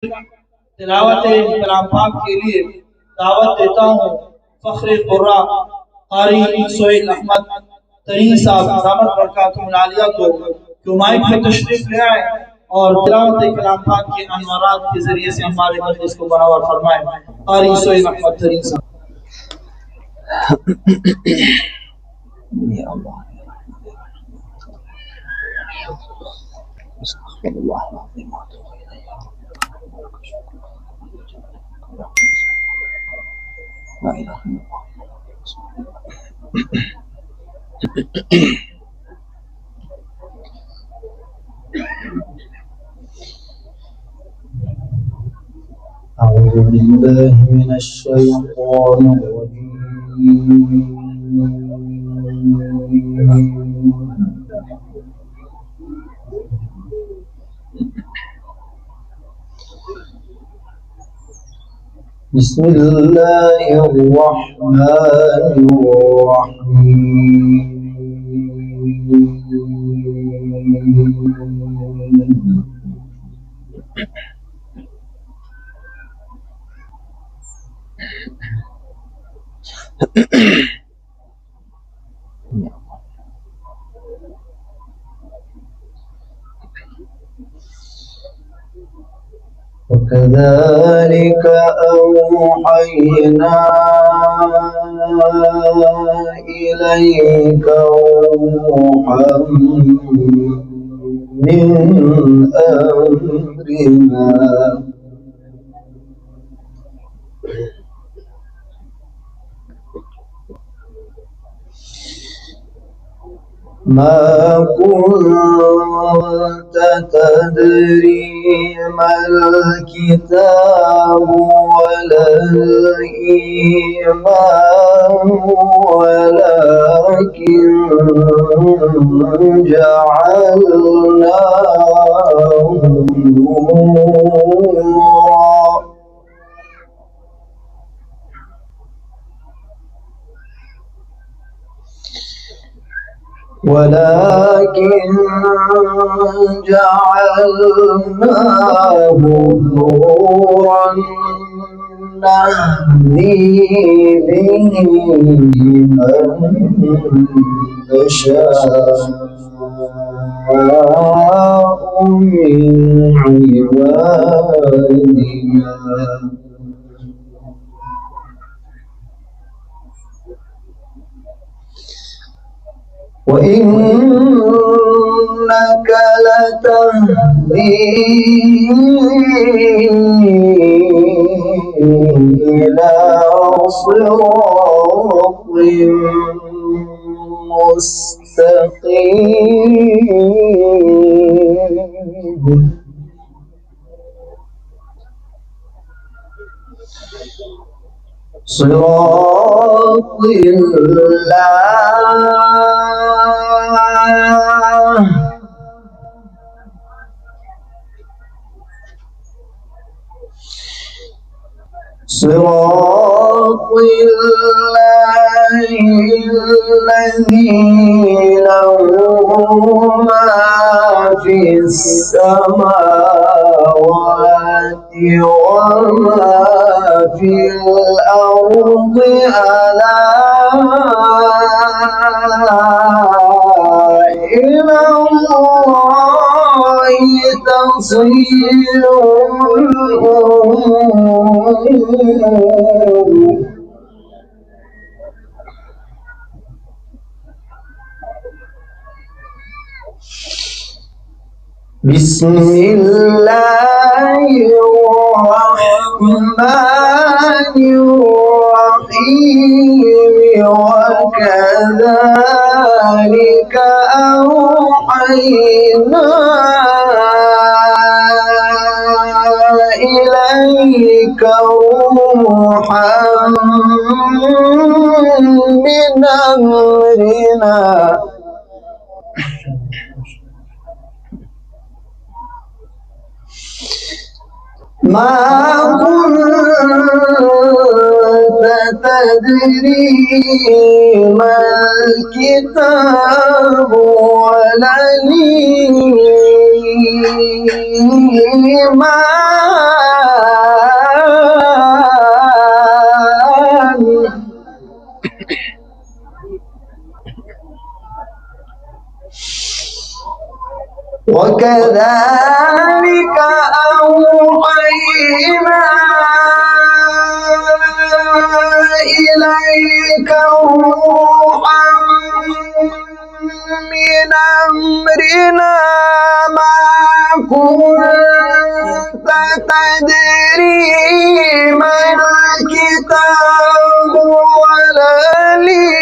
तिलावत कलाम पाक के लिए दावत देता हूँ फख्र कुर्रा कारी सोहेल अहमद तरीन साहब दामद बरकातुहुल आलिया को जो माइक पे तशरीफ ले आए और तिलावत कलाम पाक के अनवारात के जरिए से हमारे मजलिस को बराबर फरमाए। कारी सोहेल अहमद तरीन साहब। या अल्लाह أعوذ بالله من الشيطان الرجيم بسم الله الرحمن الرحيم وكذلك أوحينا إليك روحا من أمرنا ما كنت تدري ما الكتاب ولا الإيمان ولكن جعلناه نورا نهدي به من نشاء من عبادنا وإنك لتهدي إلى صراط مستقيم صراط الله صراط الله الذي له ما في السماوات وما في الأرض ألا إلى الله تصير الأمور بسم الله الرحمن الرحيم وكذلك أوحينا إليك روحا من أمرنا ما كنت تدري ما الكتاب ولا الإيمان وكذلك أوحينا إليك روحا من أمرنا ما كنت تدري ما الكتاب ولا الإيمان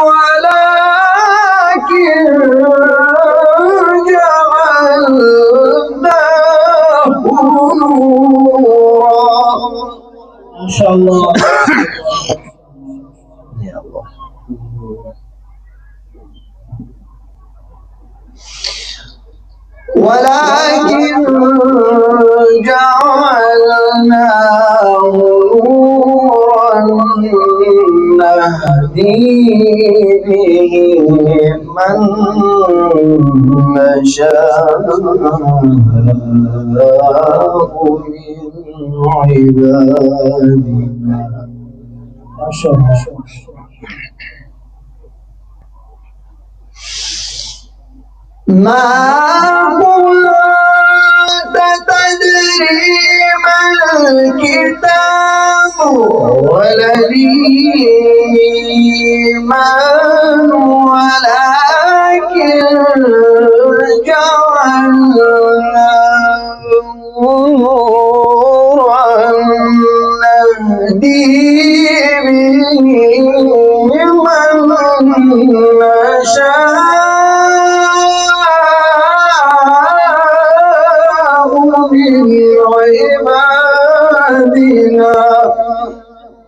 ولكن جعلناه نورا. ما شاء الله. يا الله. ولكن جعلناه نورا نهدي به من نشاء من عبادنا. ما شاء الله. ما كنت تدري ما الكتاب ولا الإيمان ولكن جعلناه نورا نهدي به من نشاء من عبادنا.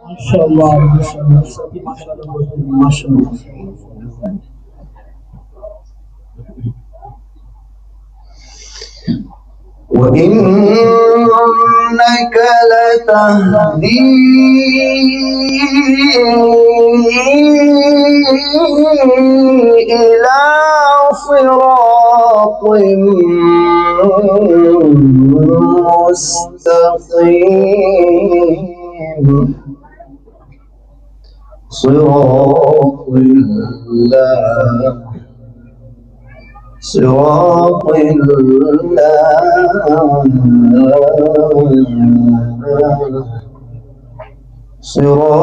ما شاء الله. ما شاء الله. ما شاء الله. وإنك لتهدي إلى صراط مستقيم صراط الله صراط الله صراط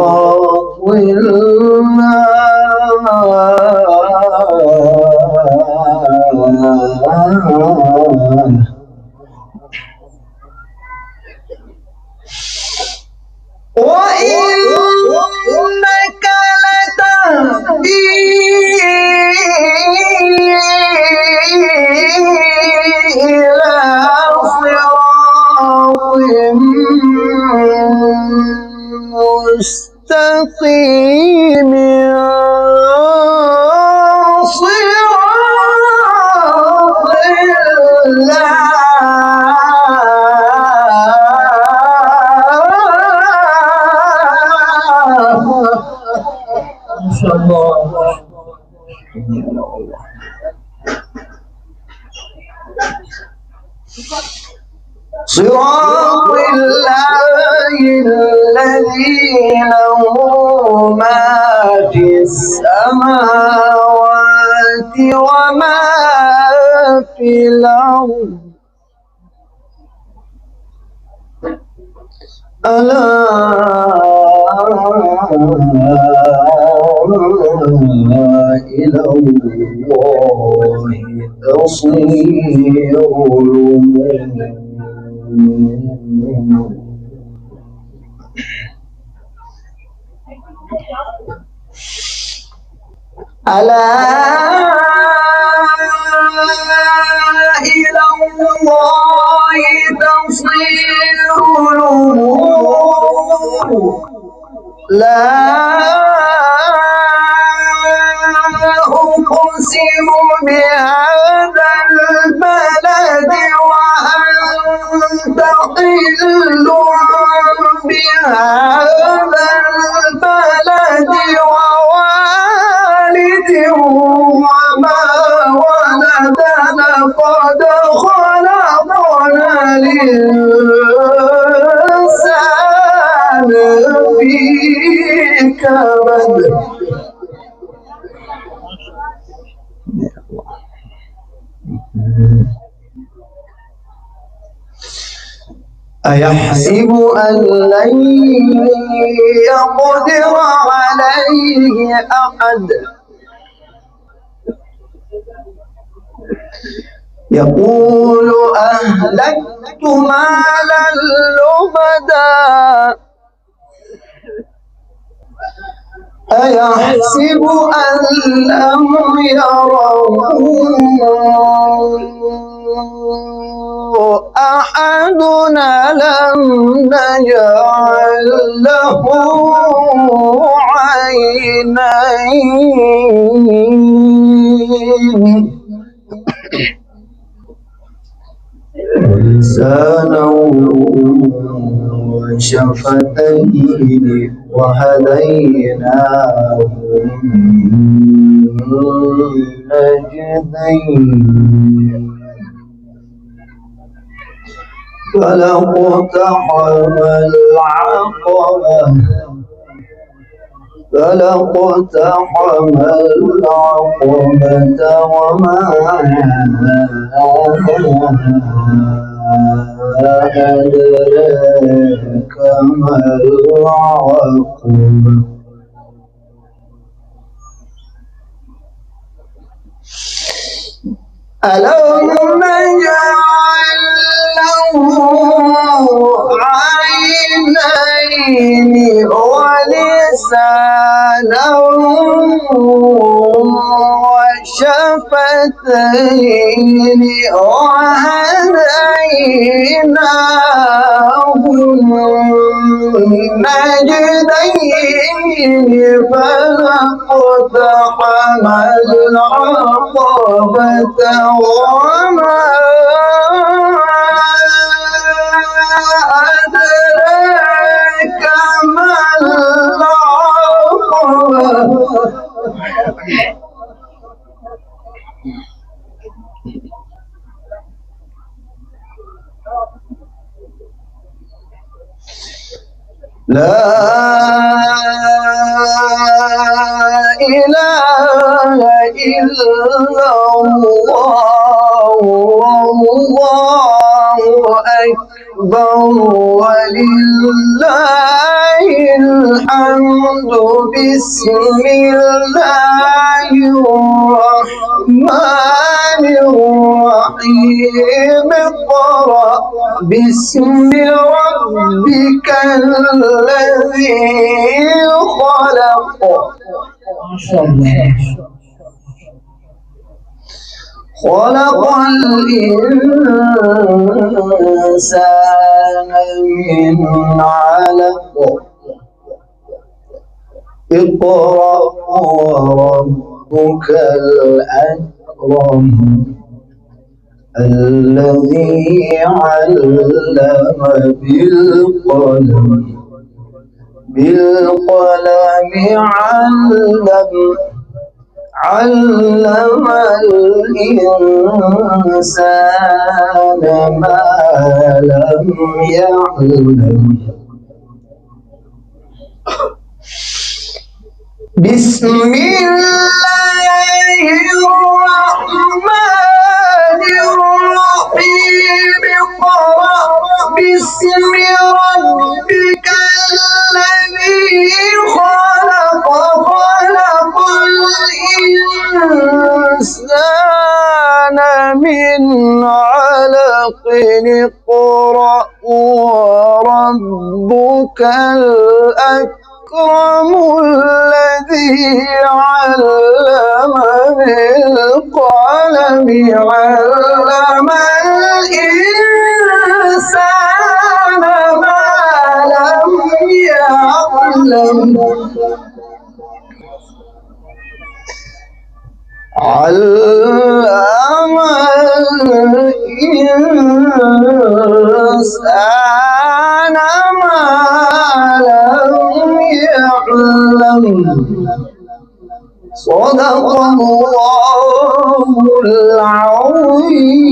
الله. وإنك لتهدي إلى صراط مستقيم صراط الله ما شاء الله. صراط الله الذي له ما في السماوات وما في الأرض. ألا إلى الله تصير الأمور. ألا إلى الله تصير الأمور. لا أقسم بهذا البلد وأنت حل بهذا البلد ووالد وما ولد لقد خلقنا الإنسان في كبد. أيحسب أن لن يقدر عليه أحد يقول أهلكت مالا لبدا أيحسب أن لم يره أحد ألم نجعل له عينين ولسانا وشفتين وهديناه النجدين فلاقتحم العقبة وما أدراك ما العقبة ألم نجعل له عينين ولسانا وشفتين وهديناه النجدين فلاقتحم العقبة وما أدراك ما العقبة لا إله إلا الله والله أكبر ولله الحمد بسم الله الرحمن الرحيم اقرأ باسم ربك الذي خلق خلق الإنسان من علق اقرأ وربك الأكرم الذي علم بالقلم علم الإنسان ما لم يعلم بسم الله الرحمن الرحيم اقرأ باسم ربك الذي خلق الإنسان من علق اقرأ وربك الأكرم الذي علم بالقلم علم الإنسان ما لم يعلم علم الإنسان ما لم يعلم صدق الله العظيم.